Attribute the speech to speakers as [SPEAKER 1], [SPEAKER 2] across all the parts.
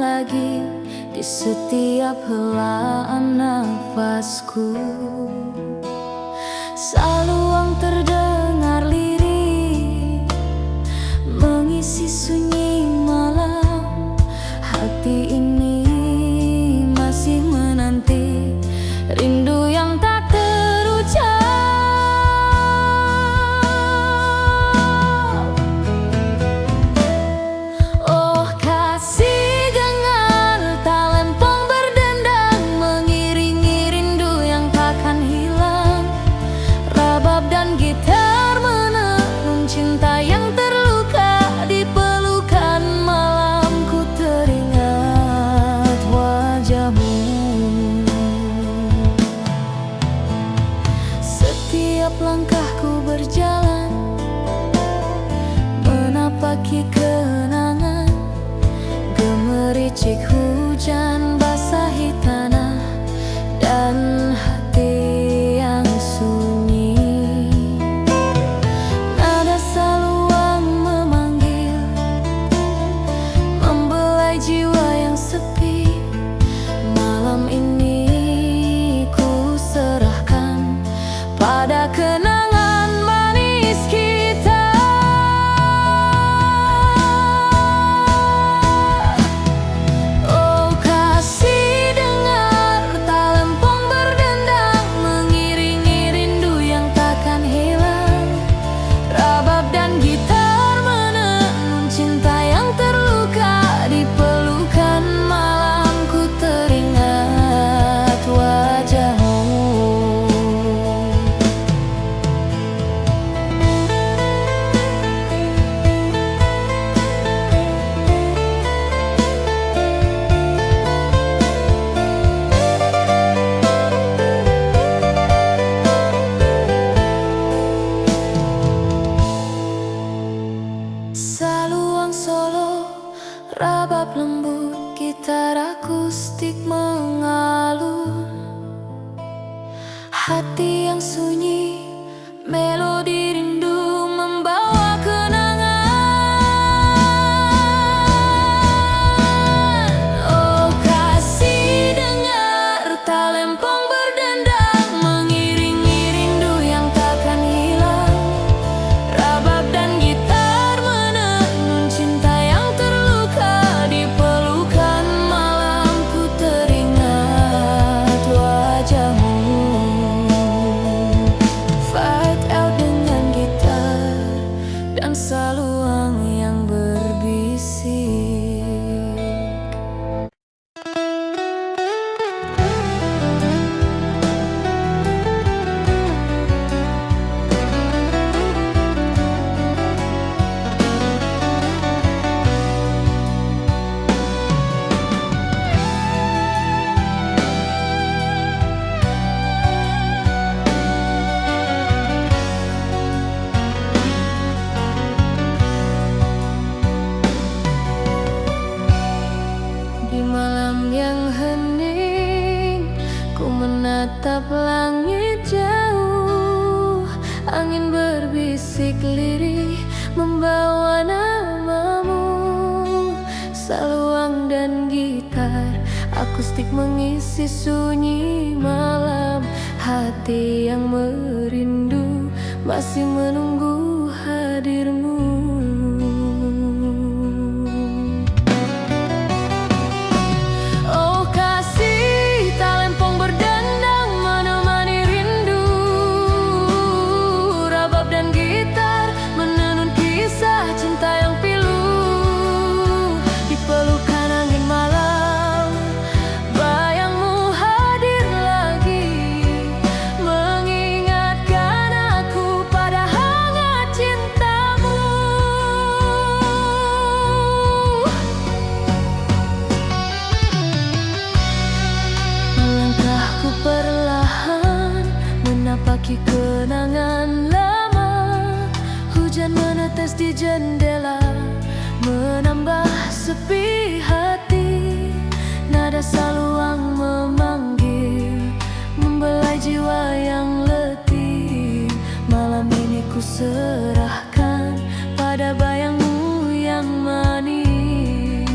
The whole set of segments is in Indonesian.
[SPEAKER 1] lagi di setiap helaan nafasku. Saluang terdengar lirih mengisi sunyi malam. Hati ini masih menanti rindu yang tak terucap. Oh kasih, dengar talempong berdendang mengiringi rindu yang takkan hilang. Rabab dan gitar menenun cinta yang terluka di pelukan malam. Ku teringat wajahmu. Setiap langkahku berjalan menapaki kenangan. Gemericik hujan basahi tanah dan hati yang sunyi. Nada saluang memanggil, membelai jiwa yang sepi. Malam ini ku serahkan pada kenangan manis kita. Oh kasih, dengar talempong berdendang mengiringi rindu yang takkan hilang. Rabab dan gitar menenun cinta yang terluka di pelukan malam. Ku teringat wajahmu. Saluang solo, rabab lembut, gitar akustik mengalun. Hati yang sunyi, melodi rindu membawa kenangan. Oh kasih, dengar talempong berdendang mengiringi rindu yang takkan hilang. Rabab dan gitar menenun cinta yang terluka di pelukan malam. Ku teringat wajahmu. Fight out dengan gitar dan saluang yang berbisik. Di malam yang hening, ku menatap langit jauh. Angin berbisik lirih membawa namamu. Saluang dan gitar akustik mengisi sunyi malam. Hati yang merindu masih menunggu hadirmu. Oh kasih, talempong berdendang menemani rindu. Rabab dan gitar menenun kisah cinta yang pilu. Di pelukan angin malam, bayangmu hadir lagi, mengingatkan aku pada hangat cintamu. Melangkahku perlahan menapaki kenangan lama. Hujan menetes di jendela menambah sepi hati. Nada saluang memanggil, membelai jiwa yang letih. Malam ini ku serahkan pada bayangmu yang manis.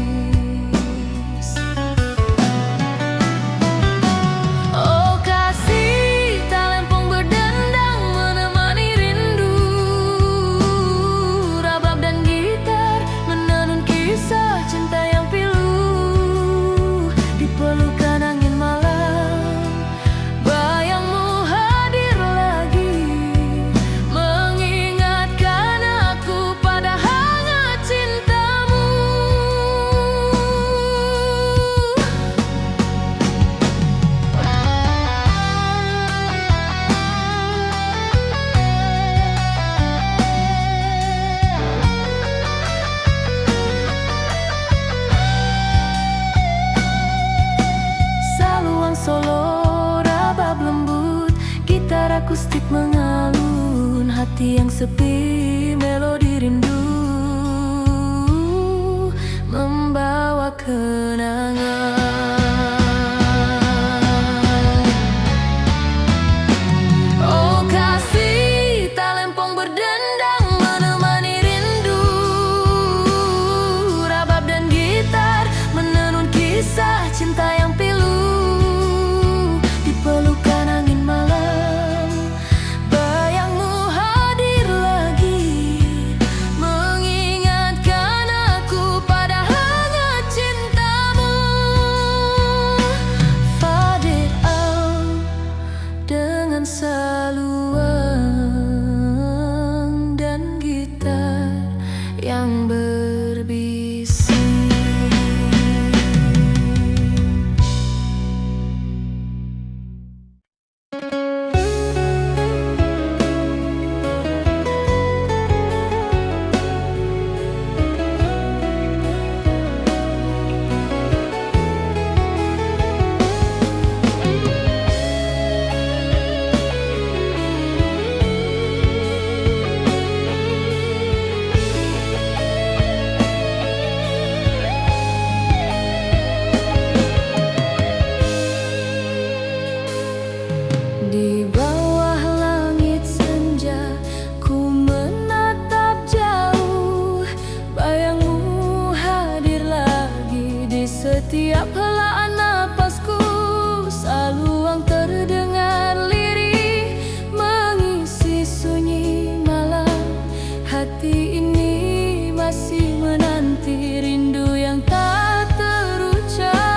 [SPEAKER 1] sepi, melodi rindu membawa kenangan. Oh kasih, talempong berdendang menemani rindu, rabab dan gitar menenun kisah cinta yang pilu. Di pelukan angin malam, bayangmu hadir lagi, mengingatkan aku pada hangat cintamu. Faded out dengan saluang dan gitar yang berbisik. Di bawah langit senja, ku menatap jauh, bayangmu hadir lagi di setiap helaan napasku. Saluang terdengar lirih, mengisi sunyi malam. Hati ini masih menanti rindu yang tak terucap.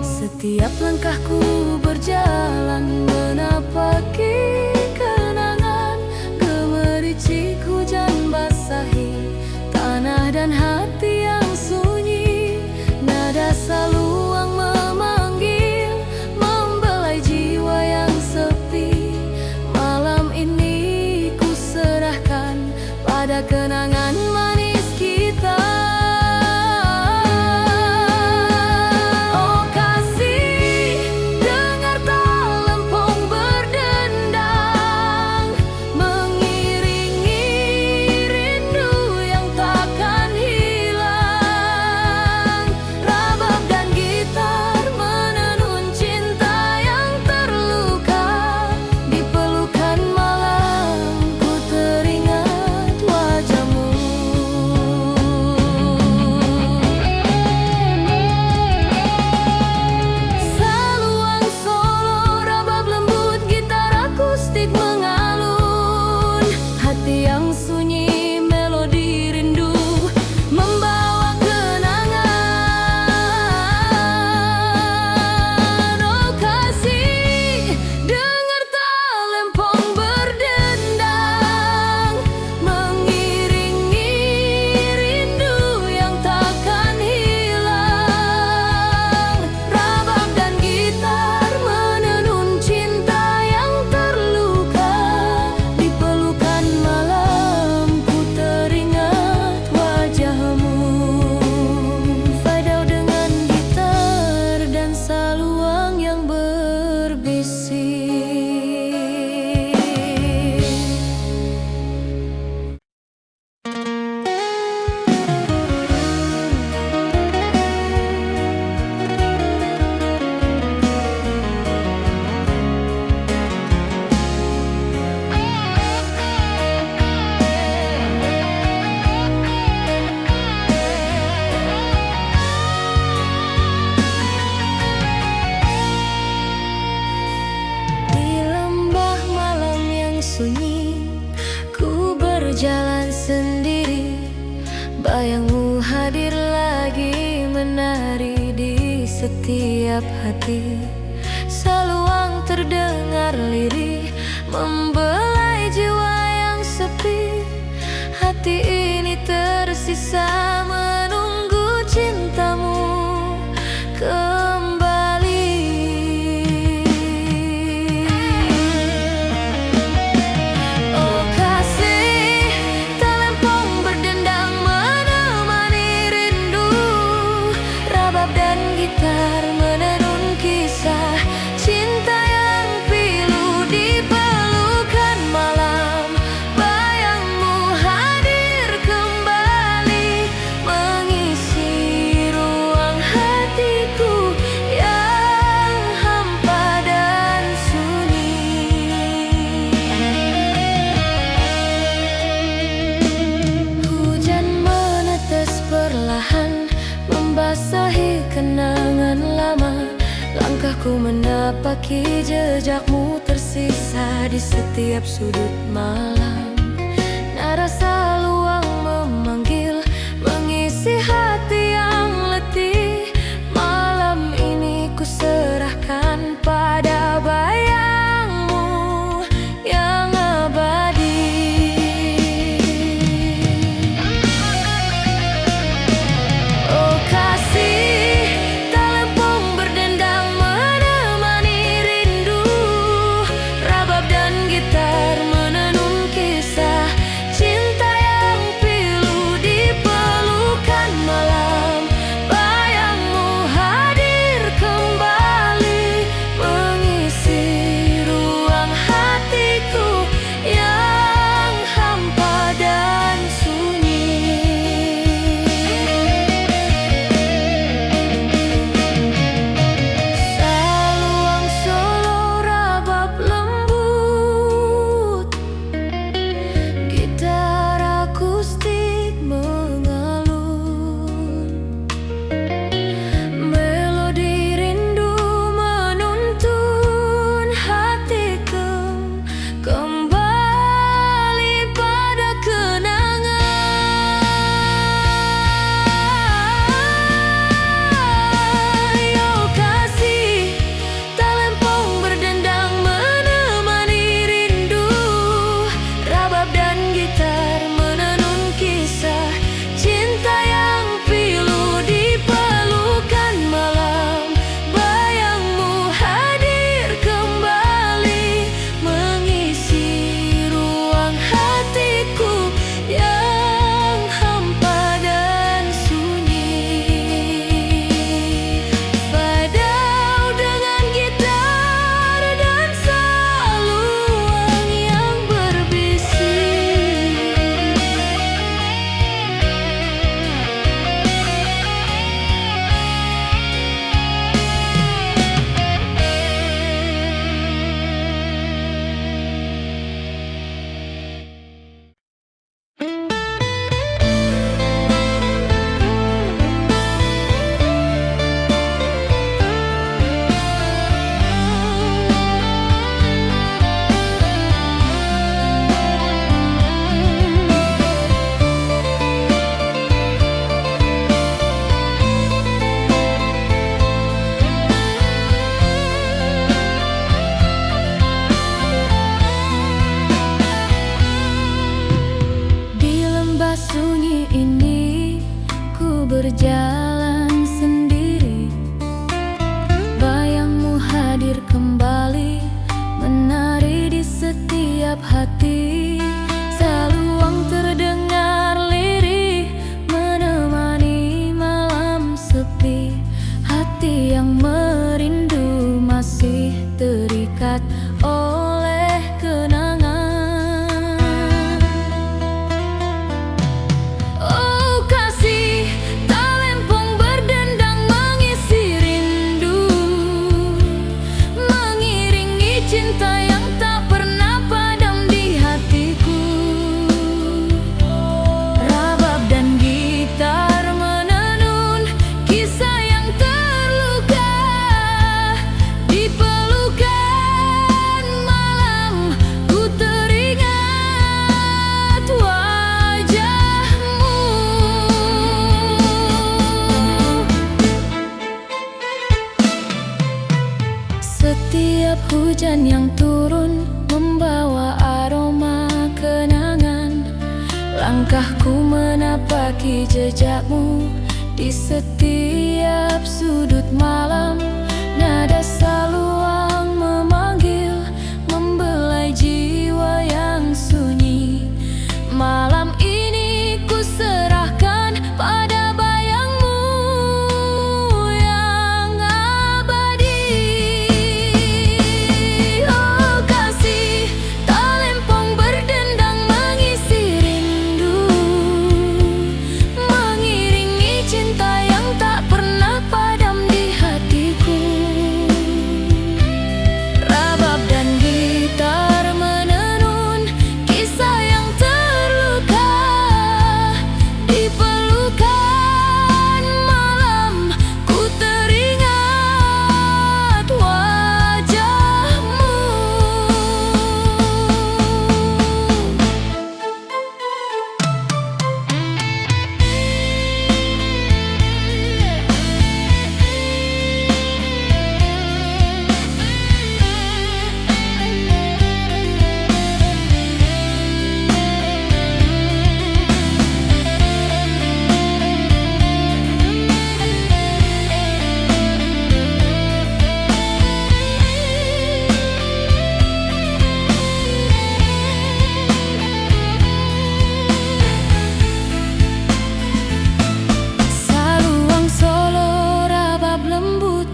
[SPEAKER 1] Setiap langkahku berjalan menapaki kenangan, gemericik hujan basahi tanah dan hati yang sunyi. Nada saluang memanggil, membelai jiwa yang sepi. Malam ini ku serahkan pada kenangan manis kita. berjalan sendiri, bayangmu hadir lagi menari di setiap hati. Saluang terdengar lirih, membelai jiwa yang sepi. hati ini tersisa menunggu cintamu kembali. Oh kasih, talempong berdendang menemani rindu, rabab dan gitar menenun kisah cinta yang pilu di pelukan malam. Bayangmu hadir kembali mengisi ruang hatiku yang hampa dan sunyi. Hujan menetes perlahan membasahi kenangan lama. Langkahku menapaki jejakmu tersisa di setiap sudut malam. Nada saluang memanggil mengisi hati yang letih. Malam ini ku serahkan pada bayangmu yang abadi. Oh kasih, talempong berdendang menemani rindu, rabab dan gitar menenun kisah cinta yang pilu di pelukan malam. Bayangmu hadir kembali mengisi ruang hatiku yang hampa dan sunyi. Saluang solo rabab lembut, gitar akustik mengalun, melodi rindu menuntun hatiku kembali pada kenangan. Oh kasih, talempong berdendang menemani rindu, rabab dan gitar menenun kisah cinta yang pilu di pelukan malam. Bayangmu hadir kembali mengisi ruang hatiku yang hampa dan sunyi. Fadau dengan gitar dan saluang yang berbisik. Di lembah sunyi ini ku berjalan sendiri. Bayangmu hadir kembali menari di setiap hati. Saluang terdengar lirih menemani malam sepi. Hati yang merindu masih terikat oleh kenangan. Oh kasih, talempong berdendang mengisi rindu, mengiringi cinta yang tak pernah padam di hatiku. Rabab dan gitar menenun kisah yang terluka di pelukan malam. Ku teringat wajahmu. Setiap hujan yang turun membawa aroma kenangan. Langkahku menapaki jejakmu di setiap sudut malam. Nada saluang memanggil, membelai jiwa yang sunyi. Malam ini ku serahkan pada bayangmu yang abadi. Oh kasih, talempong berdendang mengisi rindu, mengiringi cinta yang tak pernah padam di hatiku. Rabab dan gitar menenun kisah yang terluka di pelukan malam. Ku teringat wajahmu. Saluang solo, rabab lembut,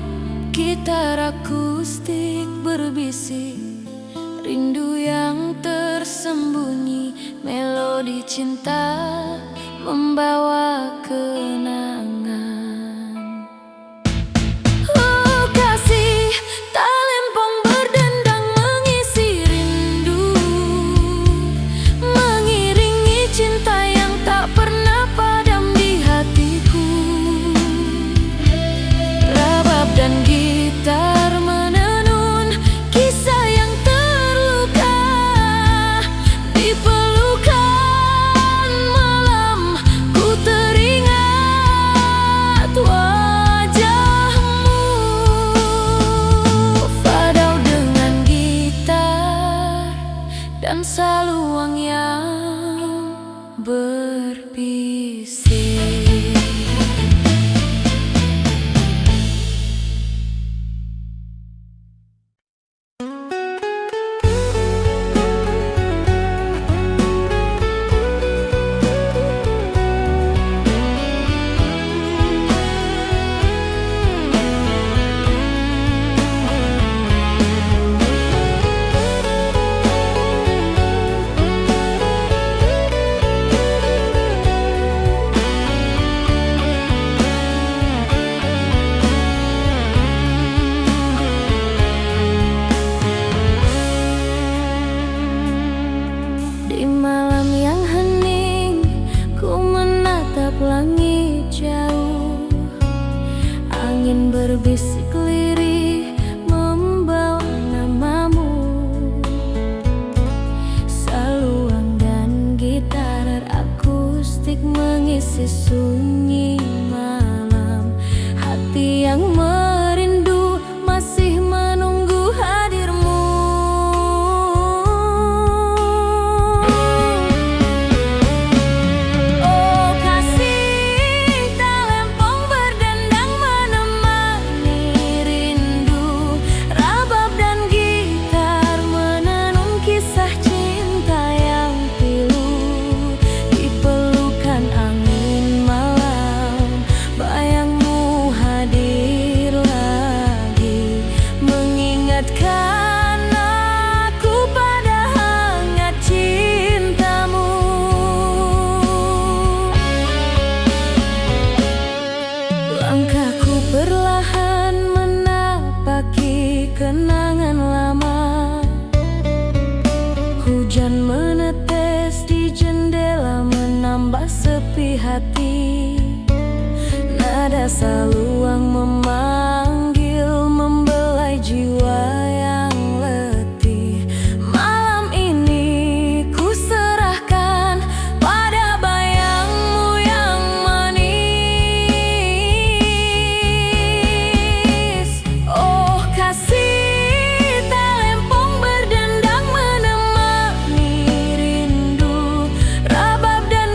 [SPEAKER 1] gitar akustik berbisik, rindu yang tersembunyi, melodi cinta membawa kenangan. Oh kasih, talempong berdendang mengisi rindu, mengiringi cinta yang tak pernah padam di hatiku. Rabab dan gitar menenun kisah yang terluka di pelukan malam. Ku teringat wajahmu. Fadau dengan gitar dan saluang yang berbisik. Di malam yang hening, ku menatap langit jauh. Angin berbisik lirih membawa namamu. Saluang dan gitar akustik mengisi sunyi malam. Hati yang merindu masih menunggu hadirmu. Oh kasih, talempong berdendang menemani rindu. Rabab dan gitar menenun kisah cinta yang pilu di pelukan angin malam. Bayangmu hadir lagi, mengingatkan aku pada hangat cintamu. Langkahku perlahan menapaki kenangan lama. Hujan menetes di jendela menambah sepi hati. Nada saluang memanggil, membelai jiwa yang letih. Malam ini ku serahkan pada bayangmu yang manis. Oh kasih, talempong berdendang menemani rindu. Rabab dan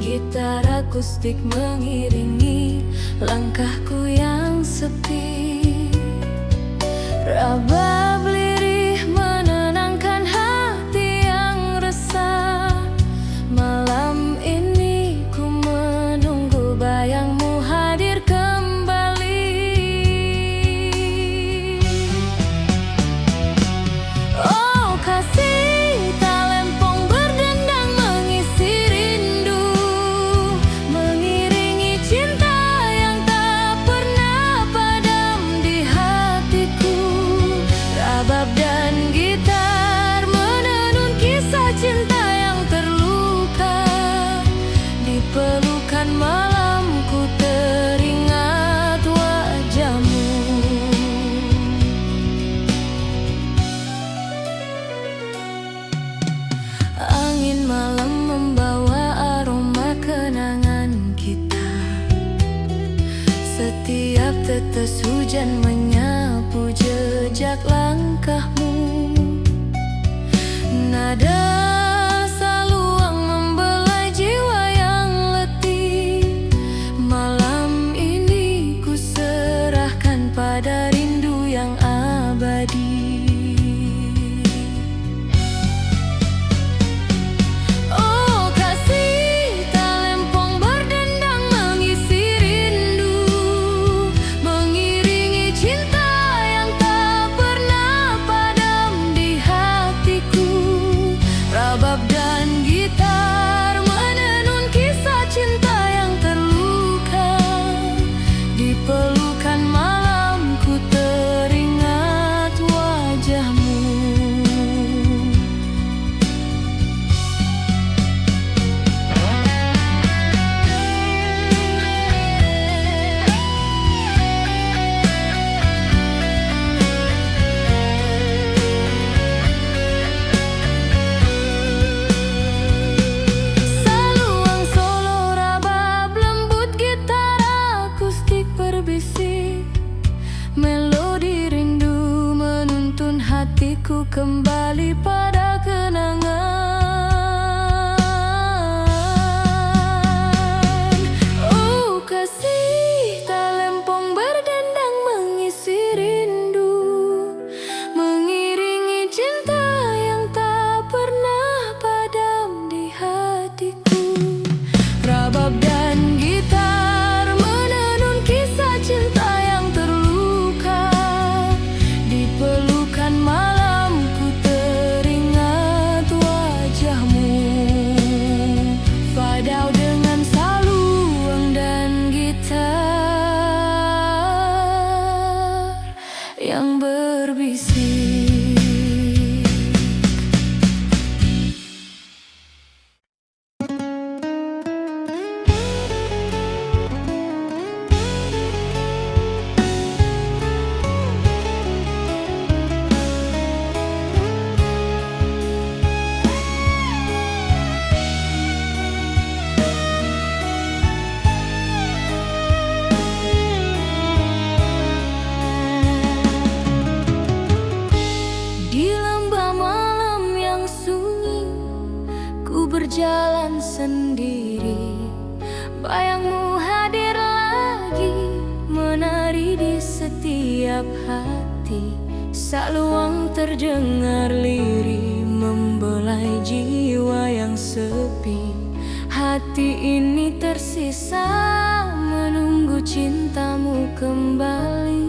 [SPEAKER 1] Gitar akustik mengiringi langkahku yang sepi. Rabab lirih menenangkan hati yang resah. Malam ini ku menunggu bayangmu hadir kembali. Oh kasih, talempong berdendang mengisi rindu, mengiringi cinta yang tak pernah padam di hatiku. Rabab dan gitar menenun kisah cinta yang terluka. Di pelukan malamku teringat wajahmu. Angin malam membawa aroma kenangan kita. Setiap tetes hujan menyapu jejak langkahmu. Nada saluang membelai jiwa yang letih. Malam ini ku serahkan pada rindu yang abadi. Oh kasih, talempong berdendang mengisi rindu, mengiringi cinta yang tak pernah padam di hatiku. Rabab dan gitar menenun kisah cinta yang terluka. Di pelukan malamku teringat wajahmu. Saluang solo rabab lembut, gitar akustik berbisik. Melodi rindu menuntun hatiku kembali pada kenangan. Oh kasih, talempong berdendang mengisi rindu, mengiringi cinta yang tak pernah padam di hatiku. Rabab dan gitar menenun kisah cinta yang terluka. Di pelukan malamku teringat wajahmu. Fadau dengan saluang dan gitar yang berbisik. Di lembah malam yang sunyi, ku berjalan sendiri. Bayangmu hadir lagi, menari di setiap hati. Saluang terdengar lirih, membelai jiwa yang sepi. Hati ini tersisa menunggu cintamu kembali.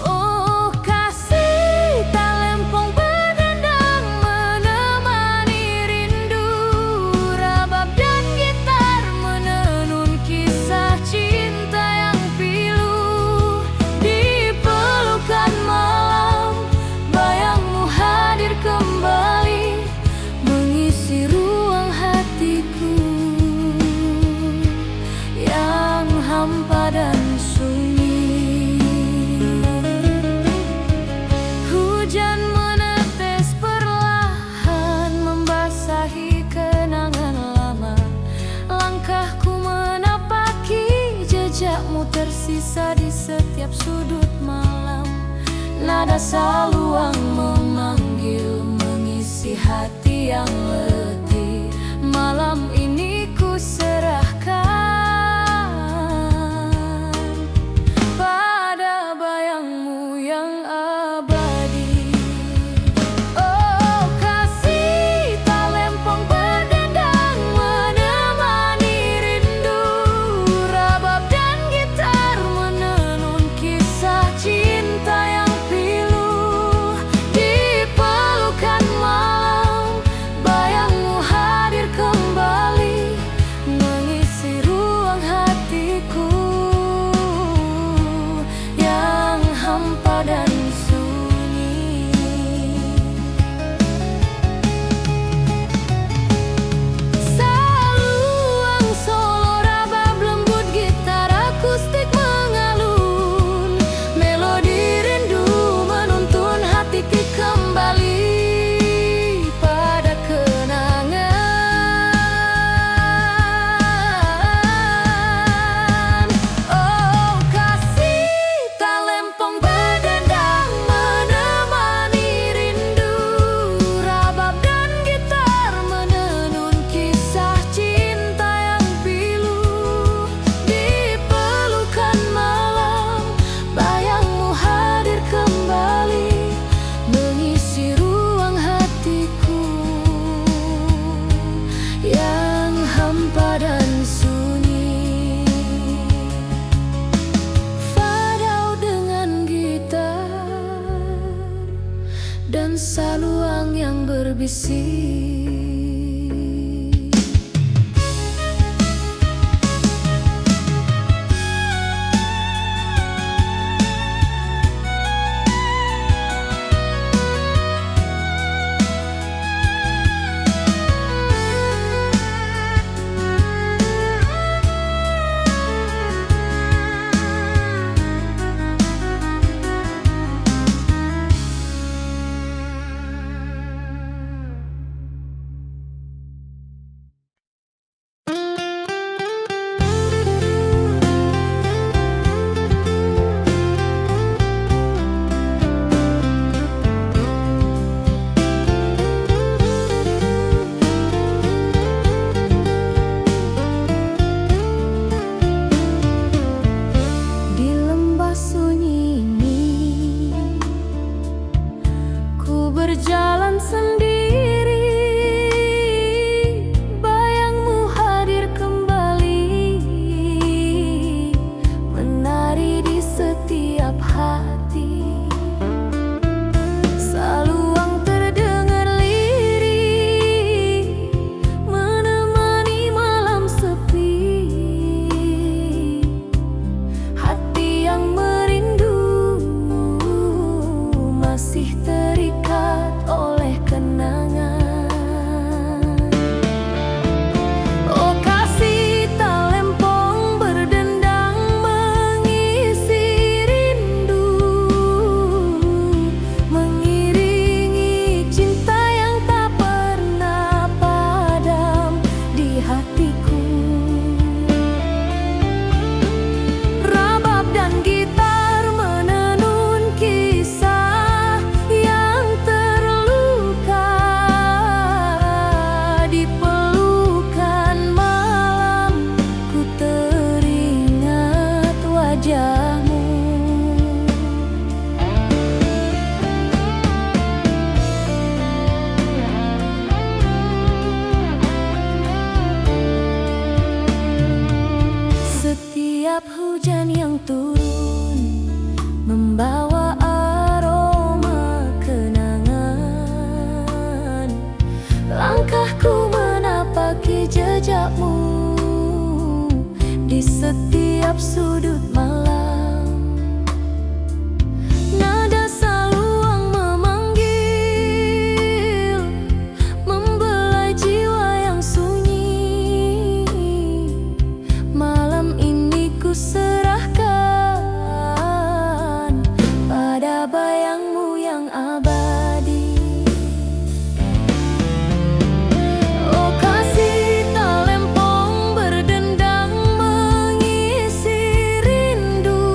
[SPEAKER 1] Oh kasih, talempong berdendang menemani rindu. Rabab dan gitar menenun kisah cinta yang pilu. Di pelukan malam, bayangmu hadir kembali, mengisi ruang hatiku. yang letih, malam ini ku serahkan pada bayangmu yang abadi. Oh kasih talempong berdendang menemani rindu, rabab dan gitar menenun kisah cinta yang pilu. Di pelukan malam bayangmu hadir kembali, mengisi ruang hatiku yang hampa dan sunyi. Saluang solo rabab lembut, gitar akustik mengalun, melodi rindu menuntun hatiku kembali pada kenangan. Oh kasih talempong berdendang menemani rindu, rabab dan gitar menenun kisah cinta yang pilu. Di pelukan malam bayangmu hadir kembali, mengisi ruang hatiku yang hampa dan sunyi. Fadau dengan gitar dan saluang yang berbisik. Di lembah sunyi ini ku berjalan sendiri, bayangmu hadir kembali, menari di setiap hati. Saluang terdengar lirih, menemani malam sepi. Hati yang merindu masih terikat oleh kenangan. Oh kasih talempong berdendang mengisi rindu, mengiringi cinta yang tak pernah padam di hatiku. Rabab dan gitar menenun kisah yang terluka. Di pelukan malam ku teringat wajahmu. Setiap hujan yang turun membawa aroma kenangan. Langkahku menapaki jejakmu di setiap sudut malam. Nada saluang memanggil, membelai jiwa yang sunyi. Malam ini ku serahkan pada bayangmu yang abadi. Oh kasih talempong berdendang mengisi rindu,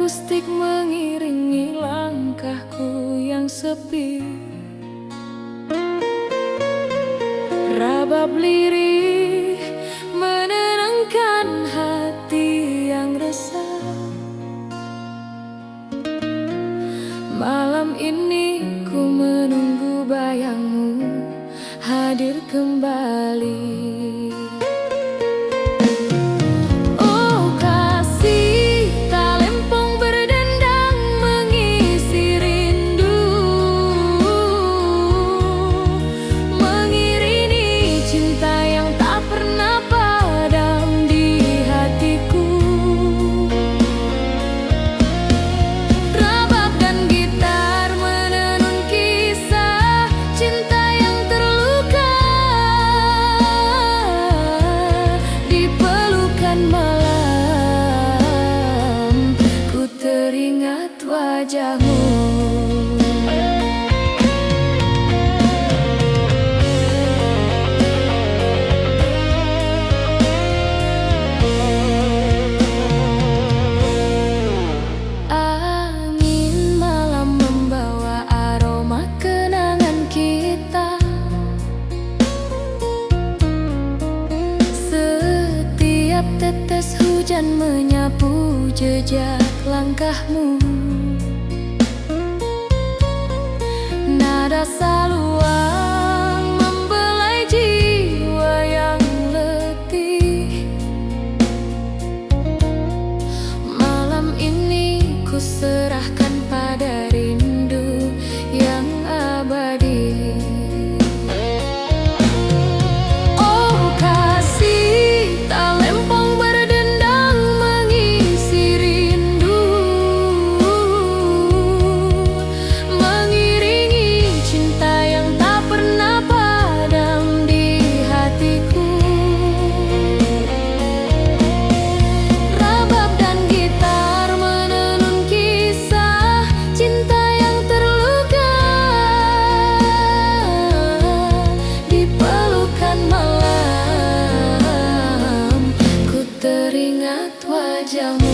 [SPEAKER 1] akustik mengiringi langkahku yang sepi. Rabab lirih menenangkan hati yang resah. Malam ini ku menunggu bayangmu hadir kembali. Oh kasih, talempong berdendang mengisi rindu, mengiringi cinta yang tak pernah padam di hatiku. Rabab dan gitar menenun kisah cinta yang terluka. Di pelukan malam ku teringat wajahmu. Angin malam membawa aroma kenangan kita. Setiap tetes hujan menyapu jejak langkahmu. Nada saluang membelai jiwa yang letih. Malam ini ku serahkan pada rindu yang abadi. Oh kasih, talempong berdendang mengisi rindu, mengiringi cinta yang tak pernah padam di hatiku. Rabab dan gitar menenun kisah cinta yang terluka. Di pelukan malam ku teringat wajahmu.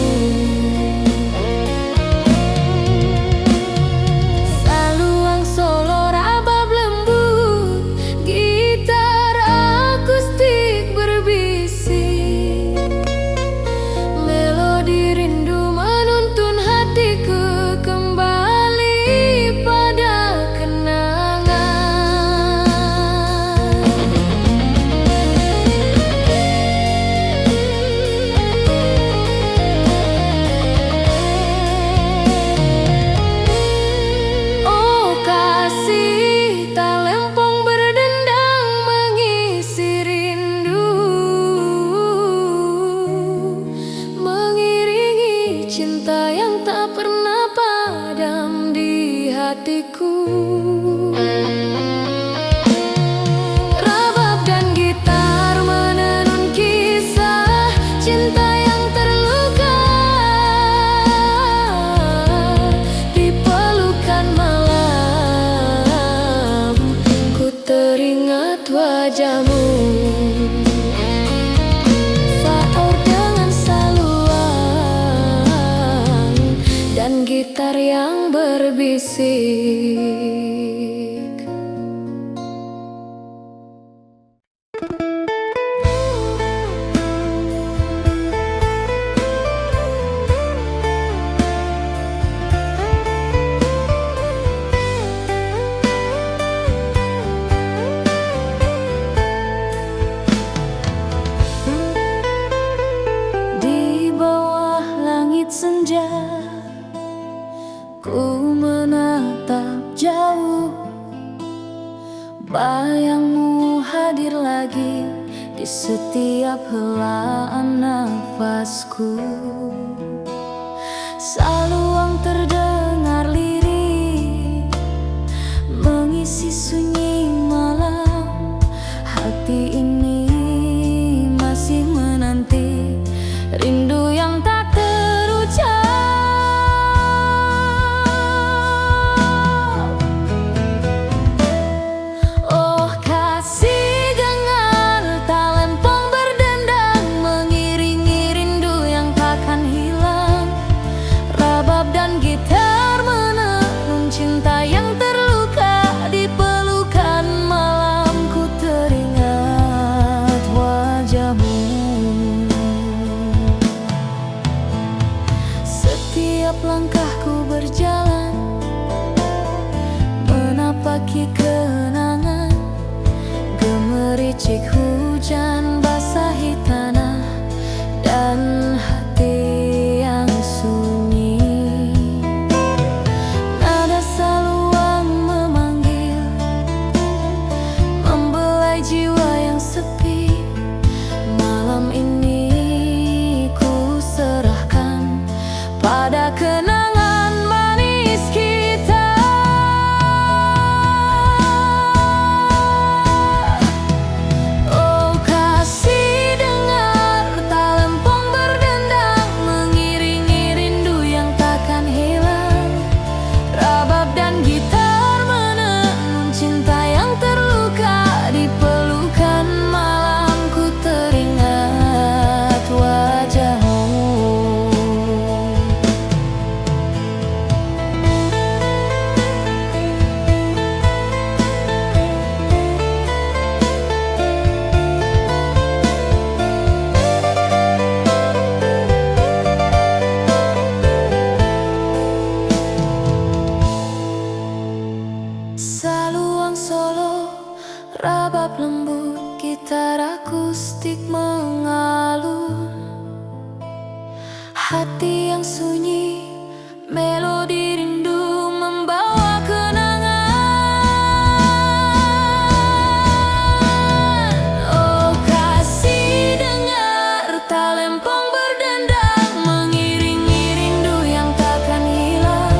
[SPEAKER 1] Saluang solo rabab lembut, gitar akustik berbisik. Melodi rindu menuntun hatiku kembali pada kenangan. Oh kasih, talempong berdendang mengisi rindu, mengiringi cinta yang tak pernah padam di hatiku. Rabab dan gitar menenun kisah cinta yang terluka. Di pelukan malam ku teringat wajahmu. Saur dengan saluang dan gitar yang berbisik. Di bawah langit senja ku menatap jauh. Bayangmu hadir lagi di setiap helaan nafasku. Saluang terdengar lirih mengisi sunyi malam. Hati ini masih menanti rindu yang tak terucap. Oh kasih, gengar talempong berdendang mengiringi rindu yang takkan hilang. Setiap langkahku berjalan menapaki kenangan, gemericik hujan basahi tanah dan hati yang sunyi. Nada saluang memanggil, membelai jiwa yang sepi. Malam ini ku serahkan pada kenangan manis kita. Oh kasih, dengar talempong berdendang, mengiringi rindu yang takkan hilang. Rabab dan gitar menenun cinta yang terluka. Di pelukan malam ku teringat wajahmu. Saluang Solo, rabab lembut, gitar akustik mengalun. Hati yang sunyi, melodi rindu membawa kenangan. Oh kasih, dengar talempong berdendang, mengiringi rindu yang takkan hilang.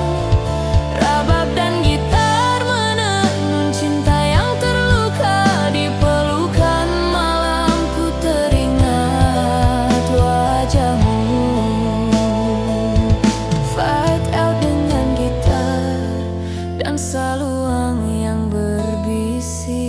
[SPEAKER 1] Rabab dan gitar menenun cinta yang terluka. Di pelukan malam ku teringat wajahmu. Fight out dengan gitar dan saluang yang berbisik.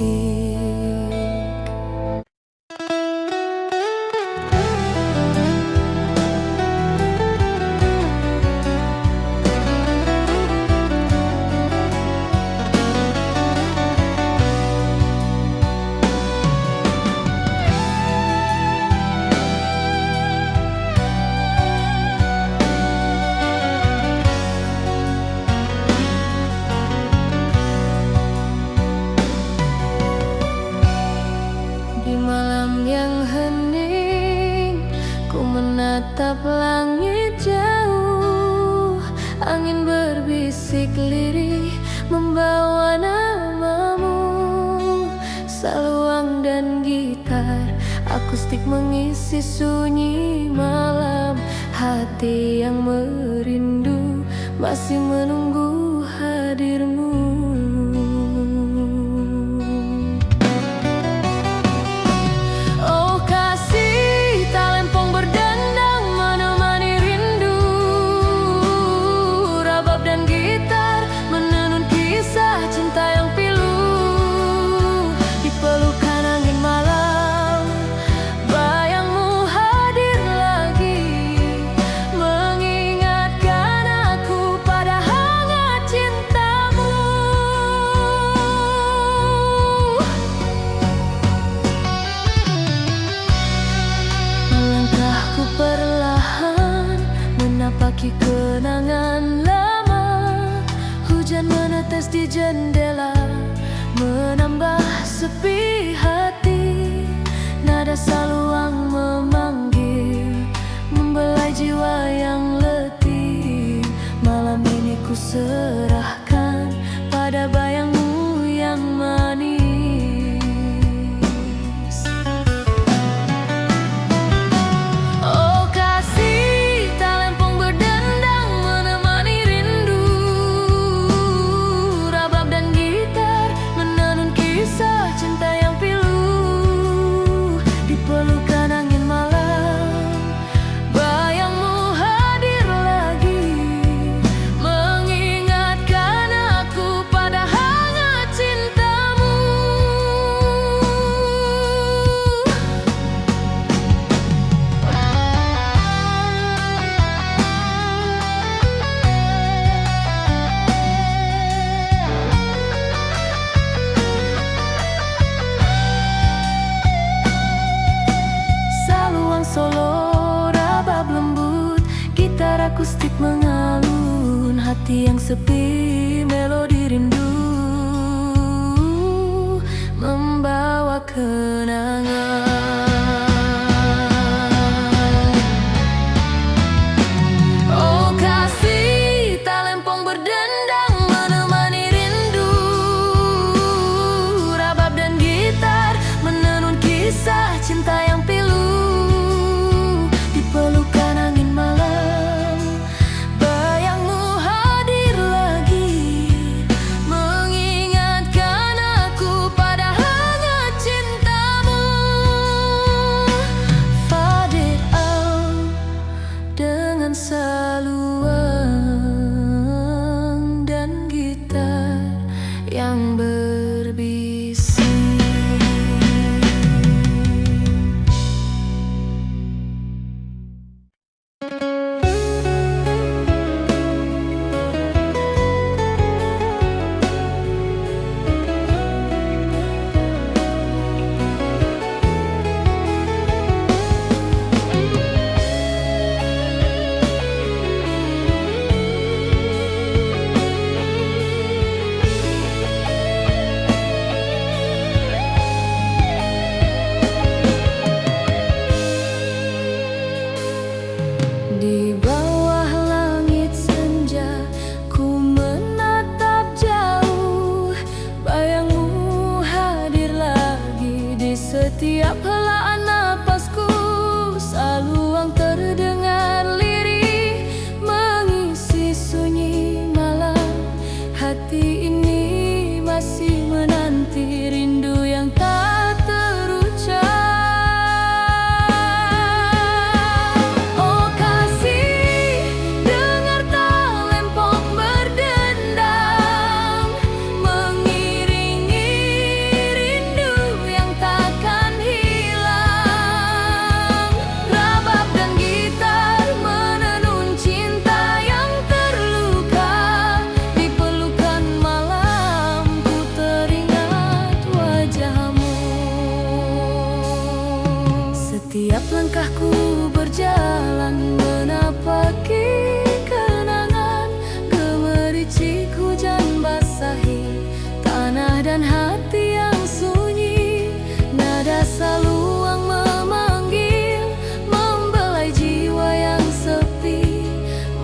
[SPEAKER 1] Di malam yang hening, ku menatap langit jauh. Angin berbisik lirih membawa namamu. Saluang dan gitar akustik mengisi sunyi malam. Hati yang merindu masih menunggu hadirmu. Oh kasih, talempong berdendang menemani rindu. Rabab dan gitar menenun kisah cinta yang pilu. Di pelukan angin malam, bayangmu hadir lagi, mengingatkan aku pada hangat cintamu. Melangkahku perlahan menapaki kenangan lama. Hujan menetes di jendela, menambah sepi hati. Nada saluang memanggil, membelai jiwa yang letih. Malam ini ku serahkan pada bayangmu yang manis. Oh kasih, talempong berdendang menemani rindu. Rabab dan gitar menenun kisah cinta yang pilu. Di pelukan angin malam, bayangmu hadir lagi, mengingatkan aku pada hangat cintamu. Saluang Solo, rabab lembut, gitar akustik mengalun. hati yang sepi, melodi rindu membawa kenangan. Oh kasih, talempong berdendang menemani rindu, rabab dan gitar menenun kisah cinta yang pilu. Di pelukan angin malam, bayangmu hadir lagi, mengingatkan aku pada hangat cintamu. Faded out dengan saluang dan gitar yang berbisik. Di bawah langit senja, ku menatap jauh, bayangmu hadir lagi di setiap helaan napasku. Saluang terdengar lirih, mengisi sunyi malam. Hati ini masih menanti rindu yang tak terucap. Setiap langkahku berjalan menapaki kenangan, gemericik hujan basahi tanah dan hati yang sunyi. Nada saluang memanggil, membelai jiwa yang sepi.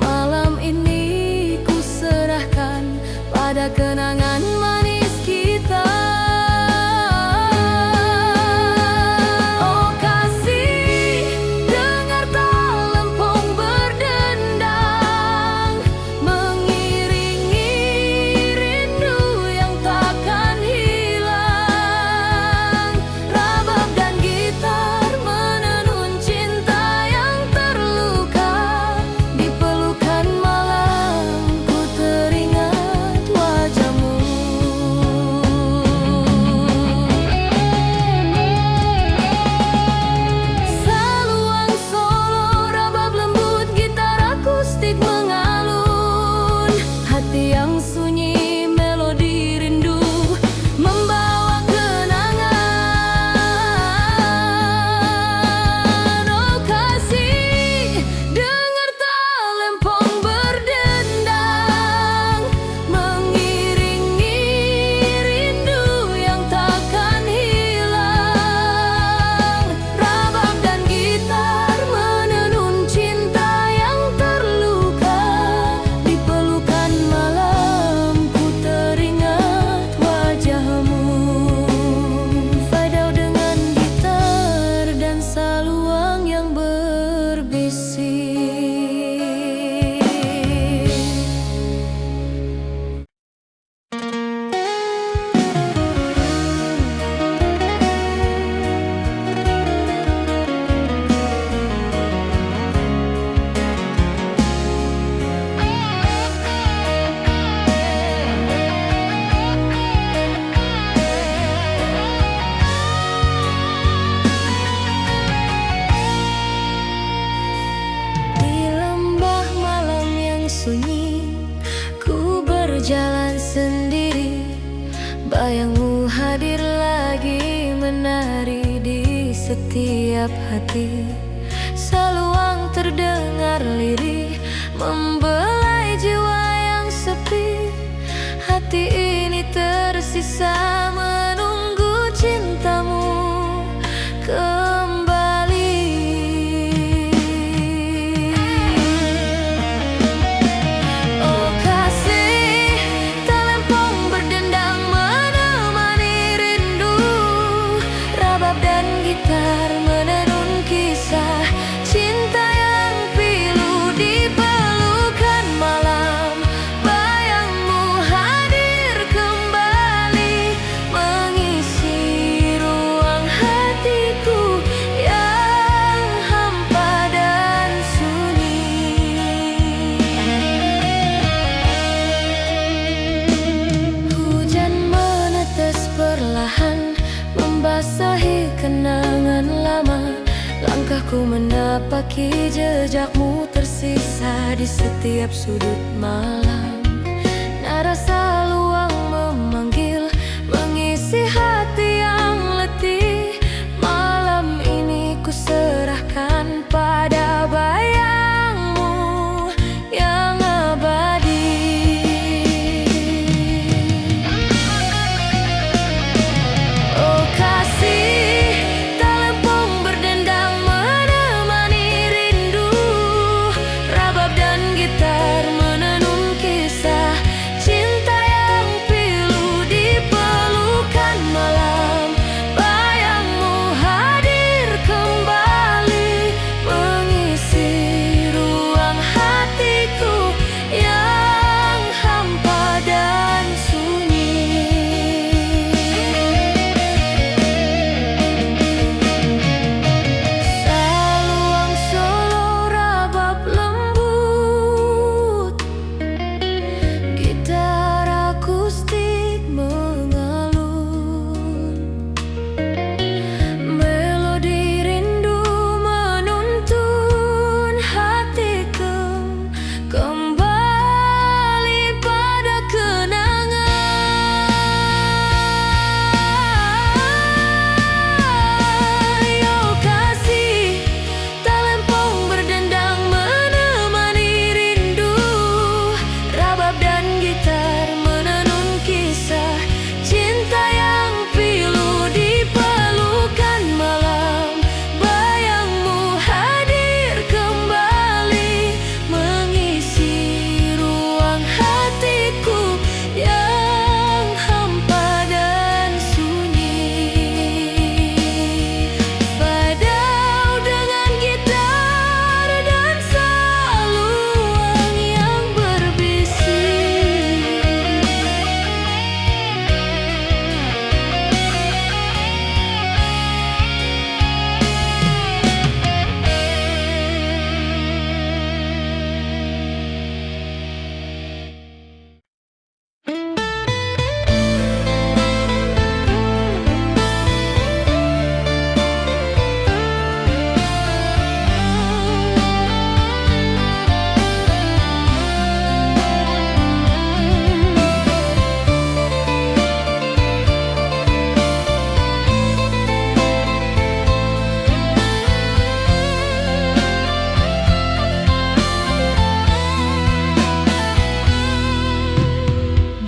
[SPEAKER 1] Malam ini ku serahkan pada kenangan manis kita. Bayangmu hadir lagi menari di setiap hati. Saluang terdengar lirih membelai jiwa yang ku menapaki jejakmu tersisa di setiap sudut malam. Nada saluang memanggil, mengisi hati yang letih. Malam ini ku serahkan pada bayangmu yang abadi. Oh kasih, talempong berdendang menemani rindu. Rabab dan gitar menenun kisah cinta yang pilu di pelukan malam. Bayangmu hadir kembali, mengisi ruang hatiku yang hampa dan sunyi. Saluang solo rabab lembut, gitar akustik mengalun. Melodi rindu menuntun hatiku kembali pada kenangan. Yo kasih, talempong berdendang menemani rindu. Rabab dan gitar menenun kisah cinta yang pilu di pelukan malam. Bayangmu hadir kembali, mengisi ruang hatiku yang hampa dan sunyi. Fadau dengan gitar dan saluang yang berbisik.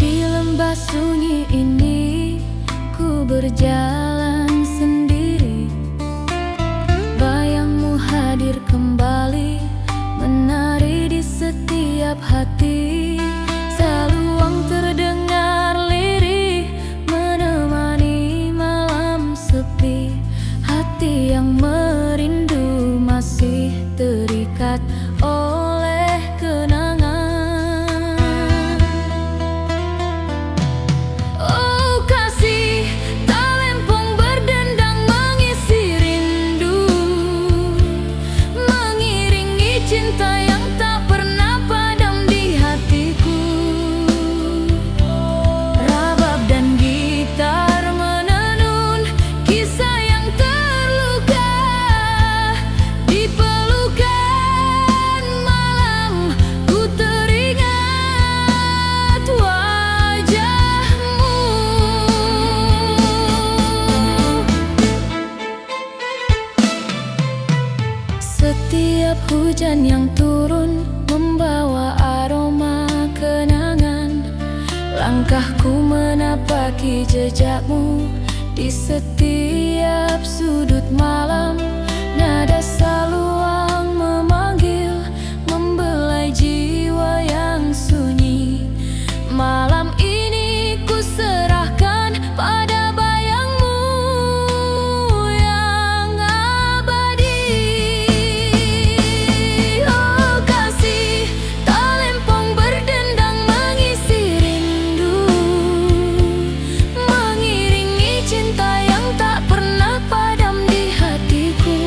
[SPEAKER 1] Di lembah sunyi ini ku berjalan sendiri. Bayangmu hadir kembali, menari di setiap hati. Saluang terdengar lirih, menemani malam sepi. Hati yang merindu masih terikat oleh kenangan. Oh kasih, talempong berdendang mengisi rindu, mengiringi cinta yang tak pernah padam di hatiku. Rabab dan gitar menenun kisah yang terluka di pelukan malam. Ku teringat wajahmu. Setiap hujan yang turun membawa aroma kenangan. Langkahku menapaki jejakmu di setiap sudut malam. Nada saluang memanggil, membelai jiwa yang sunyi. Malam ini ku serahkan pada bayangmu yang abadi. Oh kasih, talempong berdendang mengisi rindu, mengiringi cinta yang tak pernah padam di hatiku.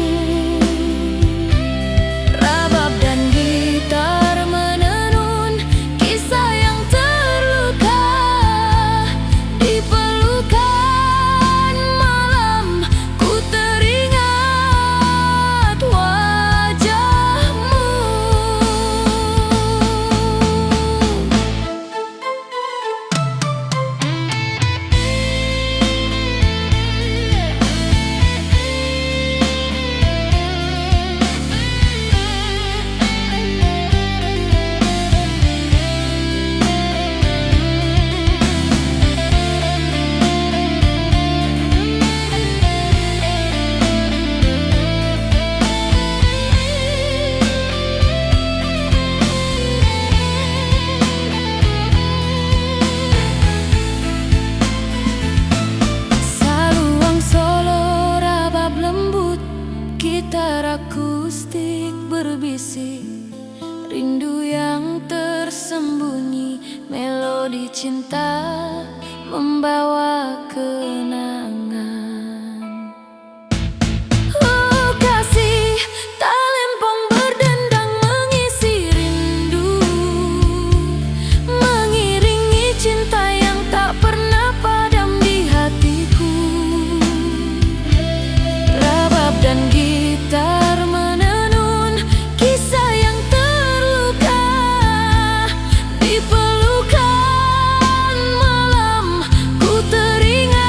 [SPEAKER 1] cinta membawa kenangan. Kasih talempong berdendang mengisi rindu, mengiringi cinta yang tak pernah padam di hatiku. Rabab dan gitar menenun kisah yang terluka di pelukan malam. Ku teringat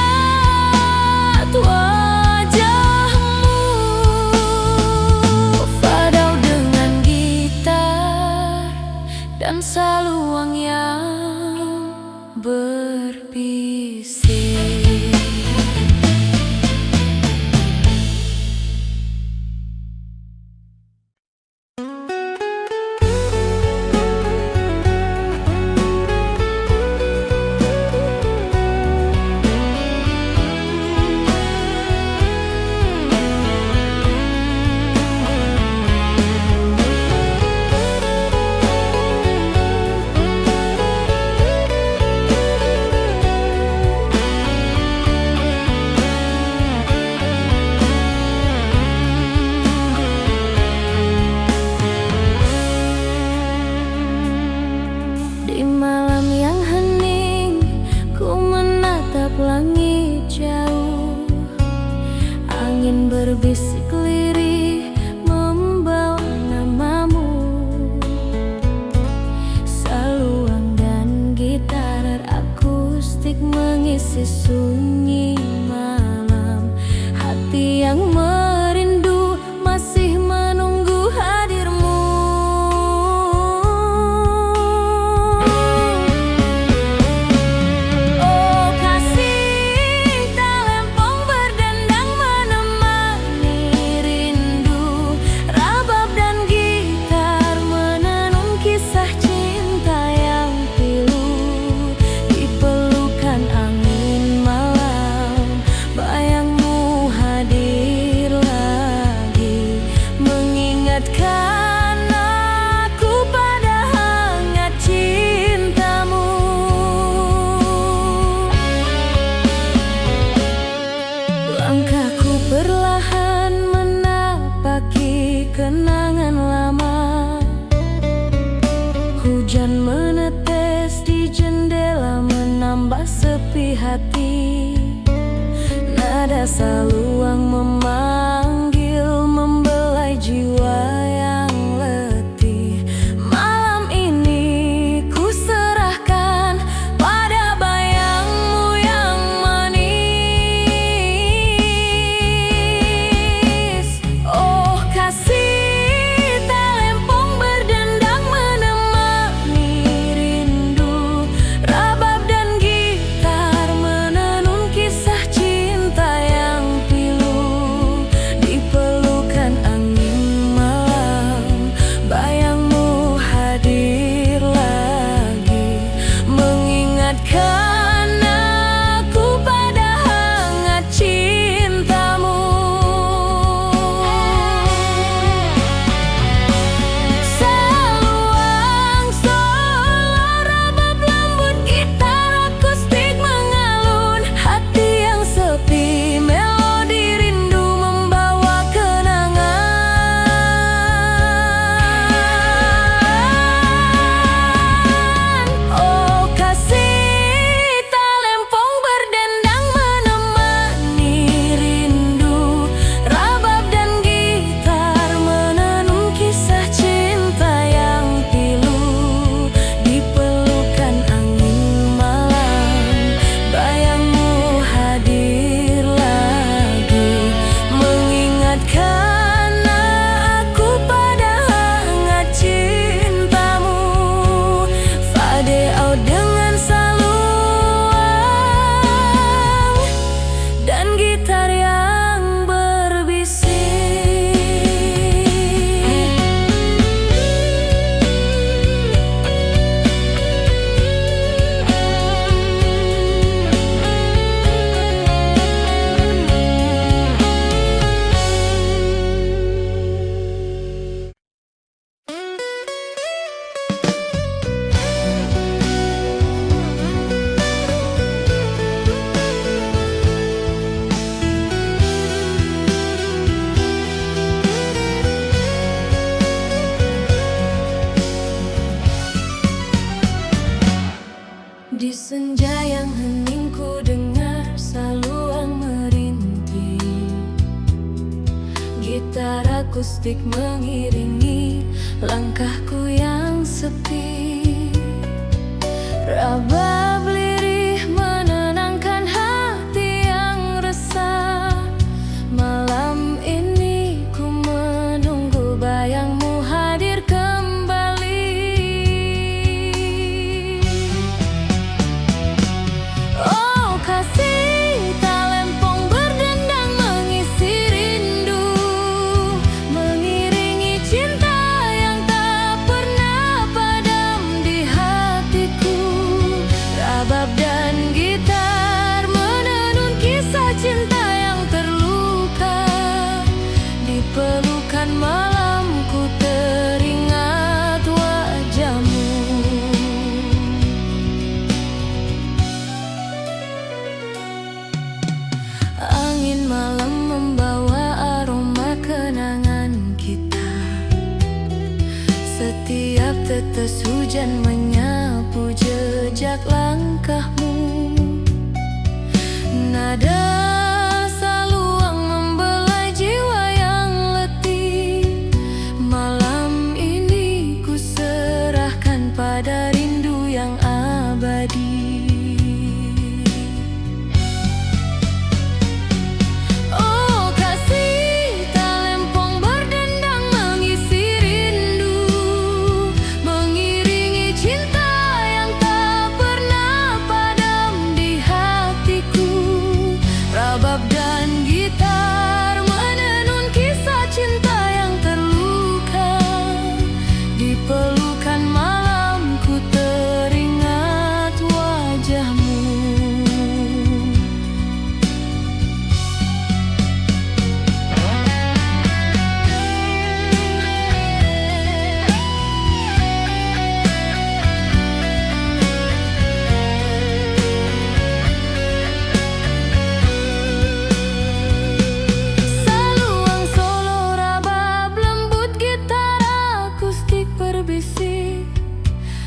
[SPEAKER 1] wajahmu, fadau dengan gitar dan saluang yang berbisik. Di malam yang hening, ku menatap langit jauh. Angin berbisik lirih membawa namamu. Saluang dan gitar akustik mengisi sunyi malam. Hati yang merindu masih menunggu hadirmu. Langkahku perlahan menapaki kenangan lama. Hujan menetes di jendela menambah sepi hati. Nada saluang memanggil membelai jiwa yang letih. Malam ini ku serahkan pada bayangmu yang manis. Oh kasih, talempong berdendang menemani rindu. Rabab dan gitar menenun kisah cinta yang pilu senja yang hening ku dengar saluang merintih, gitar akustik mengiringi langkahku yang sepi. Rabab lirih menenangkan hati yang resah. Malam ini ku menunggu bayangmu hadir kembali. Oh kasih, talempong berdendang mengisi rindu, mengiringi cinta yang tak pernah padam di hatiku. Rabab dan gitar menenun kisah cinta yang terluka. Di pelukan malamku teringat wajahmu. Angin malam membawa aroma kenangan kita. Setiap tetes hujan menyapu jejak langkahmu. Nada saluang membelai jiwa yang letih. Malam ini ku serahkan pada rindu yang abadi. Oh kasih, talempong berdendang mengisi rindu, mengiringi cinta yang tak pernah padam di hatiku. Rabab dan gitar menenun kisah cinta yang terluka. Di pelukan malamku teringat wajahmu. Saluang solo rabab lembut, gitar akustik berbisik.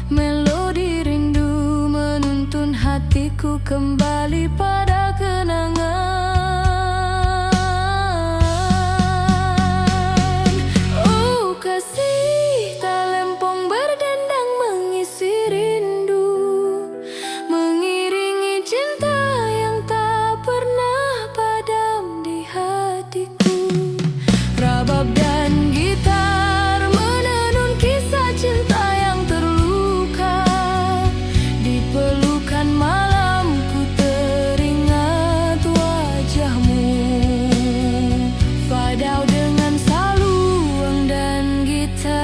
[SPEAKER 1] Melodi rindu menuntun hatiku kembali pada kenangan. Oh kasih, talempong berdendang mengisi rindu, mengiringi cinta yang tak pernah padam di hatiku. Rabab dan gitar menenun kisah cinta yang terluka. Di pelukan malamku teringat wajahmu. Fadau dengan saluang dan gitar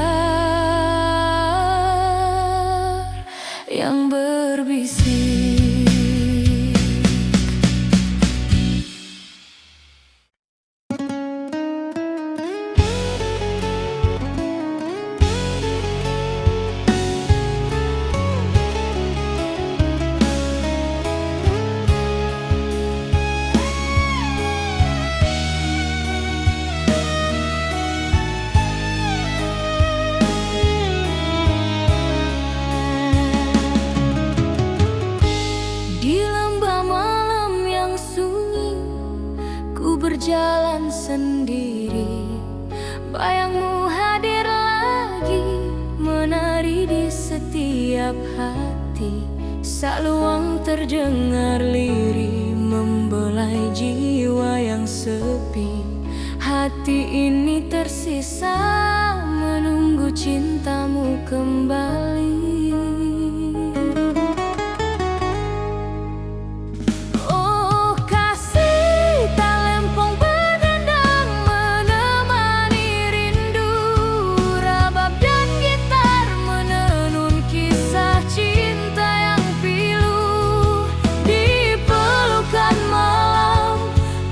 [SPEAKER 1] yang berbisik. Di lembah malam yang sunyi, ku berjalan sendiri. Bayangmu hadir lagi, menari di setiap hati. Saluang terdengar lirih, membelai jiwa yang sepi. Hati ini tersisa menunggu cintamu kembali. Oh kasih, talempong berdendang menemani rindu. Rabab dan gitar menenun kisah cinta yang pilu. Di pelukan malam,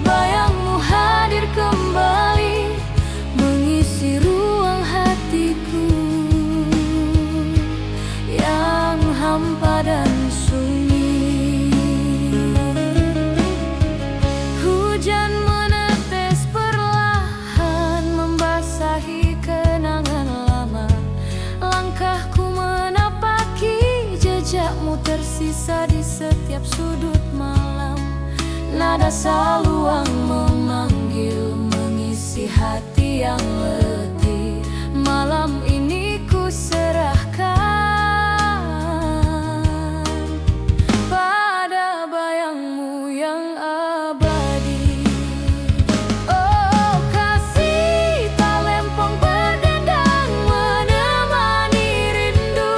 [SPEAKER 1] bayangmu hadir kembali, mengisi ruang hatiku. tersisa di setiap sudut malam. Nada saluang memanggil, mengisi hati yang letih. Malam ini ku serahkan pada bayangmu yang abadi. Oh kasih talempong berdendang menemani rindu,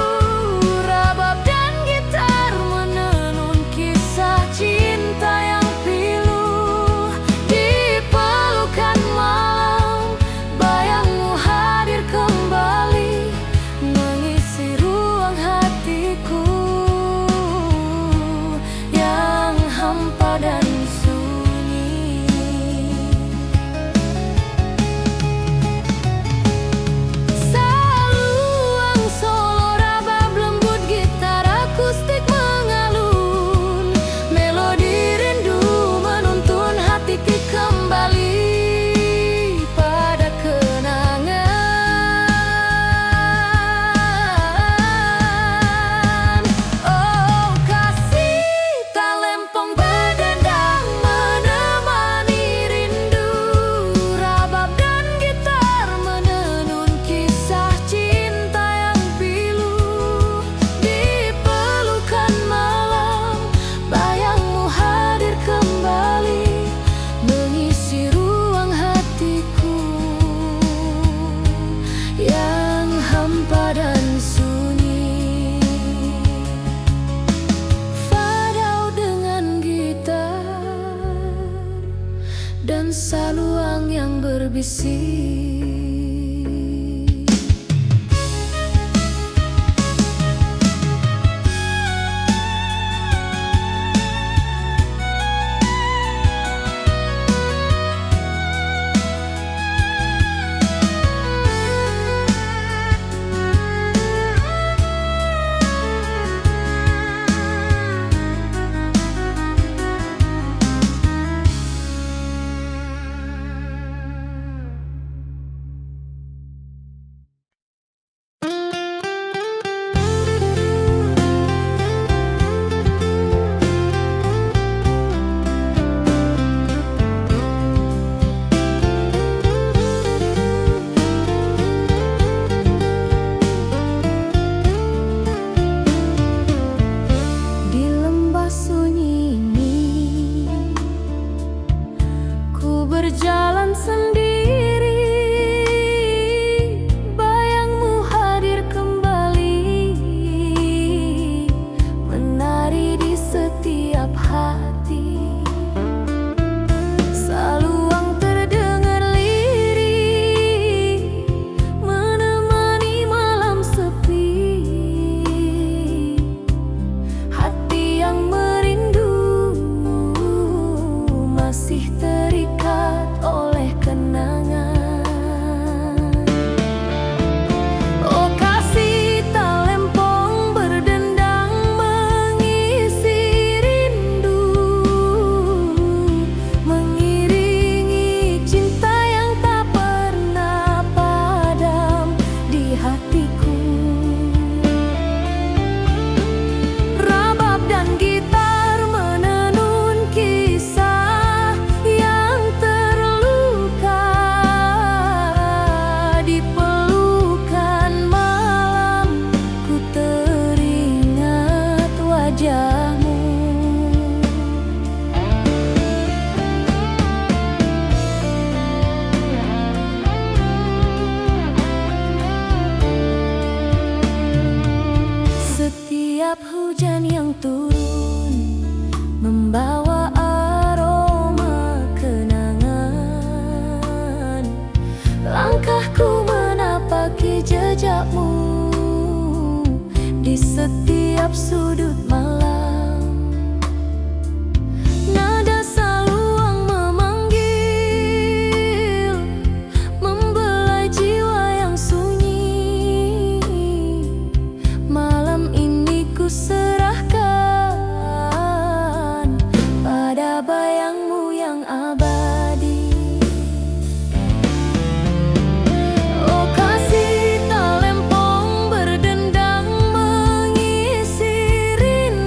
[SPEAKER 1] rabab dan gitar menenun kisah cinta yang pilu. Di pelukan malam bayangmu hadir kembali, mengisi ruang hatiku yang hampa dan sunyi. Saluang solo rabab lembut, gitar akustik mengalun, melodi rindu menuntun hatiku kembali pada kenangan. Oh kasih talempong berdendang menemani rindu, rabab dan gitar menenun kisah cinta yang pilu. Di pelukan malam bayangmu hadir kembali, mengisi ruang hatiku yang hampa dan sunyi. Fadau dengan gitar dan saluang yang berbisik. Di lembah sunyi ini ku berjalan sendiri, bayangmu hadir kembali, menari di setiap hati. Saluang terdengar lirih, menemani malam sepi. Hati yang merindu masih terikat oleh kenangan. Oh kasih talempong berdendang mengisi rindu, mengiringi cinta yang tak pernah padam di hatiku. Rabab dan gitar menenun kisah yang terluka. Di pelukan malam ku teringat wajahmu. Setiap hujan yang turun membawa aroma kenangan. Langkahku menapaki jejakmu di setiap sudut malam. Nada saluang memanggil, membelai jiwa yang sunyi. Malam ini ku serahkan pada bayangmu yang abadi. Oh kasih talempong berdendang mengisi rindu,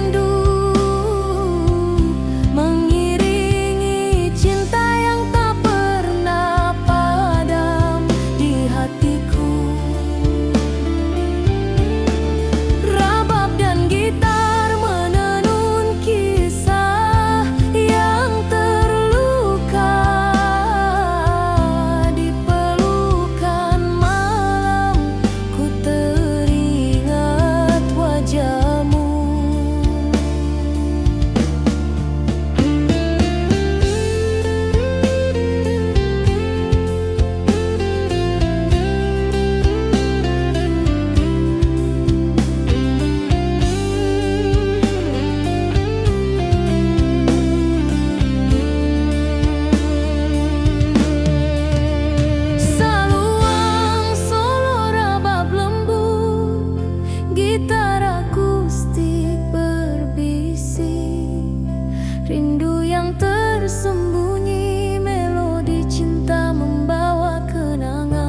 [SPEAKER 1] gitar akustik berbisik rindu yang tersembunyi, melodi cinta membawa kenangan.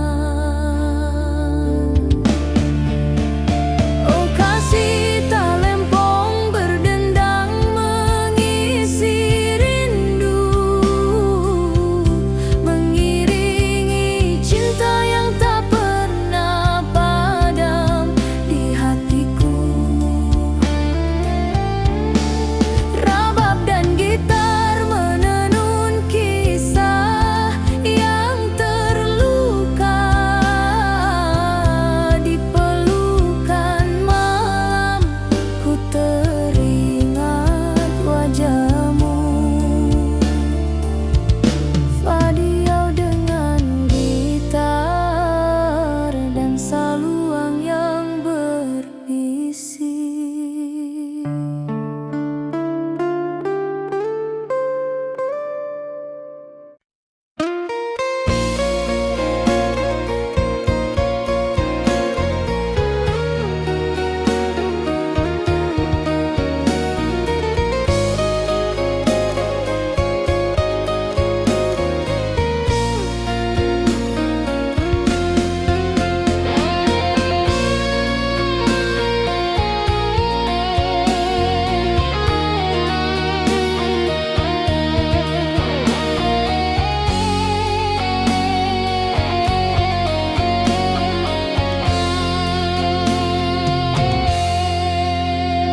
[SPEAKER 1] Oh kasih talempong berdendang mengisi rindu, mengiringi cinta yang tak pernah padam di hatiku. Rabab dan gitar menenun kisah yang terluka di pelukan malam. Ku teringat wajahmu, Fadiau dengan gitar dan saluang yang berbisik.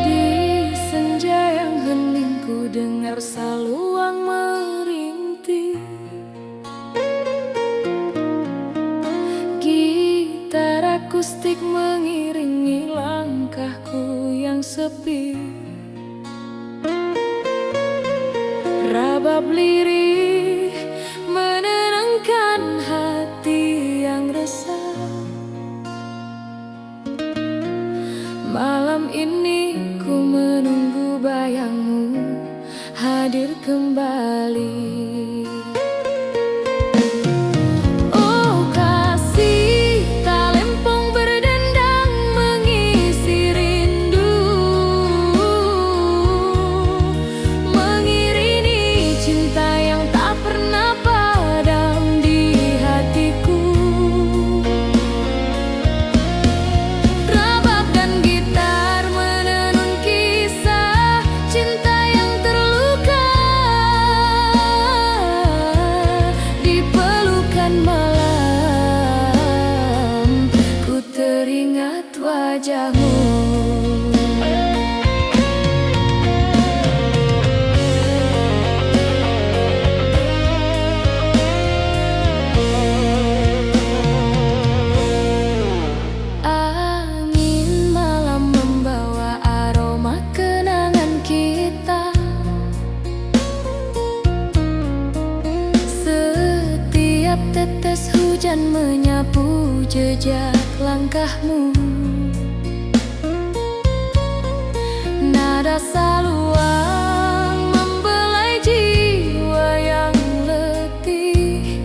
[SPEAKER 1] Di senja yang hening ku dengar saluang merintih, gitar akustik mengiringi langkahku yang sepi. Rabab lirih menenangkan hati yang resah. Malam ini ku menunggu bayangmu hadir kembali. Oh kasih talempong berdendang mengisi rindu, mengiringi cinta yang tak pernah padam di hatiku. Rabab dan gitar menenun kisah cinta yang terluka di pelukan malam. Ku teringat wajahmu. Angin malam membawa aroma kenangan kita. Setiap tetes hujan menyapu jejak langkahmu. Nada saluang membelai jiwa yang letih.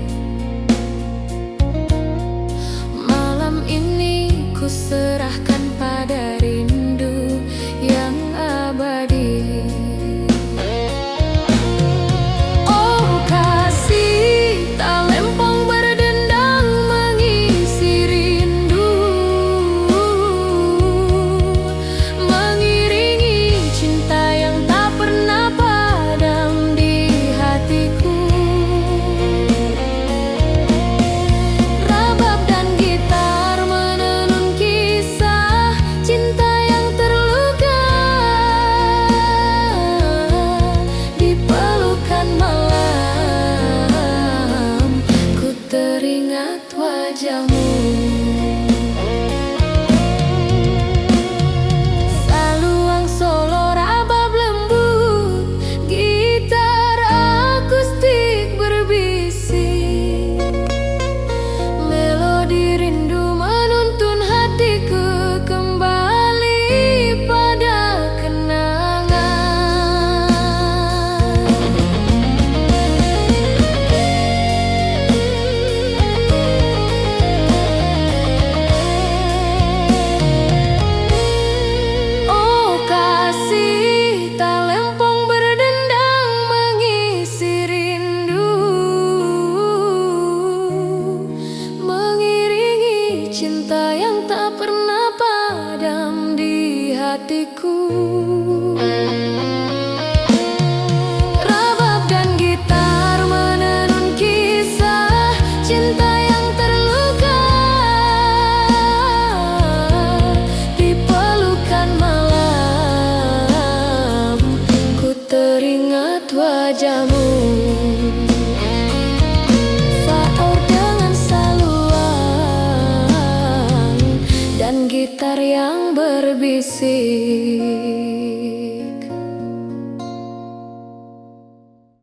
[SPEAKER 1] Malam ini ku serahkan pada rindu yang abadi. Oh kasih talempong berdendang mengisi rindu, hatiku. Rabab dan gitar menenun kisah cinta yang terluka. Di pelukan malam ku teringat wajahmu. Saur dengan saluang dan gitar yang berbisik.